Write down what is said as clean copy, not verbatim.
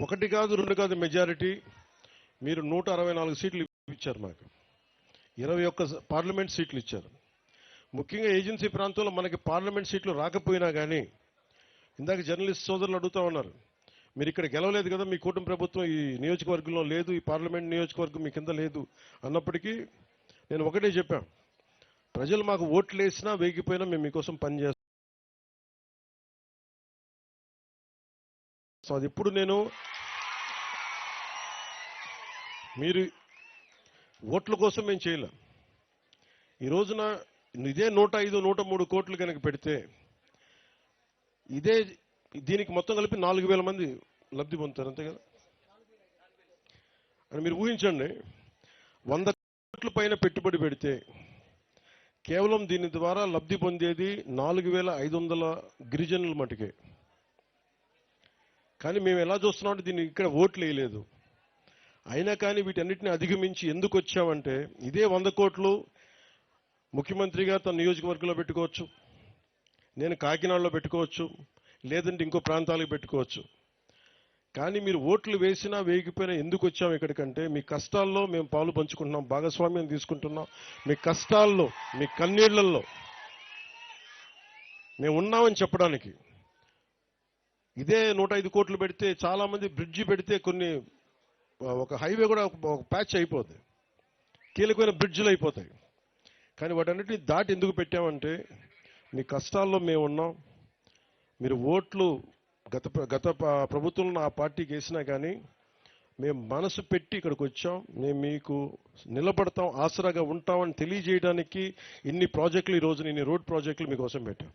ఒకటి కాదు రెండు కాదు మెజారిటీ. మీరు 164 సీట్లు ఇచ్చారు మాకు, 21 పార్లమెంట్ సీట్లు ఇచ్చారు. ముఖ్యంగా ఏజెన్సీ ప్రాంతంలో మనకి పార్లమెంట్ సీట్లు రాకపోయినా కానీ, ఇందాక జర్నలిస్ట్ సోదరులు అడుగుతూ ఉన్నారు, మీరు ఇక్కడ గెలవలేదు కదా, మీ కూటమి ప్రభుత్వం ఈ నియోజకవర్గంలో లేదు, ఈ పార్లమెంట్ నియోజకవర్గం మీ కింద లేదు అన్నప్పటికీ నేను ఒకటే చెప్పాను, ప్రజలు మాకు ఓట్లు వేసినా వేగిపోయినా మేము మీకోసం పనిచేస్తాం. అది ఎప్పుడు నేను మీరు ఓట్ల కోసం మేము చేయలేం. ఈ రోజున ఇదే 105, 103 కోట్లు కనుక పెడితే ఇదే దీనికి మొత్తం కలిపి 4,000 మంది లబ్ధి పొందుతారు, అంతే కదా. అని మీరు ఊహించండి, 100 కోట్ల పైన పెట్టుబడి పెడితే కేవలం దీని ద్వారా లబ్ధి పొందేది 4,500 గిరిజనుల మటుకే. కానీ మేము ఎలా చూస్తున్నామంటే దీన్ని ఇక్కడ ఓట్లు వేయలేదు, అయినా కానీ వీటన్నిటిని అధిగమించి ఎందుకు వచ్చామంటే ఇదే 100 కోట్లు ముఖ్యమంత్రిగా తన నియోజకవర్గంలో పెట్టుకోవచ్చు, నేను కాకినాడలో పెట్టుకోవచ్చు, లేదంటే ఇంకో ప్రాంతాలకు పెట్టుకోవచ్చు. కానీ మీరు ఓట్లు వేసినా వేగిపోయినా ఎందుకు వచ్చాము ఇక్కడికంటే మీ కష్టాల్లో మేము పాలు పంచుకుంటున్నాం, భాగస్వామ్యం తీసుకుంటున్నాం. మీ కష్టాల్లో, మీ కన్నీళ్లలో మేము ఉన్నామని చెప్పడానికి. ఇదే 105 కోట్లు పెడితే చాలా మంది బ్రిడ్జి పెడితే కొన్ని ఒక హైవే కూడా ఒక ప్యాచ్ అయిపోద్ది, కీలకమైన బ్రిడ్జ్లు అయిపోతాయి. కానీ వాటన్నిటిని దాటి ఎందుకు పెట్టామంటే మీ కష్టాల్లో మేము ఉన్నాం. మీరు ఓట్లు గత ప్రభుత్వంలో ఆ పార్టీకి వేసినా కానీ మేము మనసు పెట్టి ఇక్కడికి వచ్చాం, మేము మీకు నిలబడతాం, ఆసరాగా ఉంటామని తెలియజేయడానికి ఇన్ని ప్రాజెక్టులు, ఈ రోజున ఇన్ని రోడ్ ప్రాజెక్టులు మీకోసం పెట్టాం.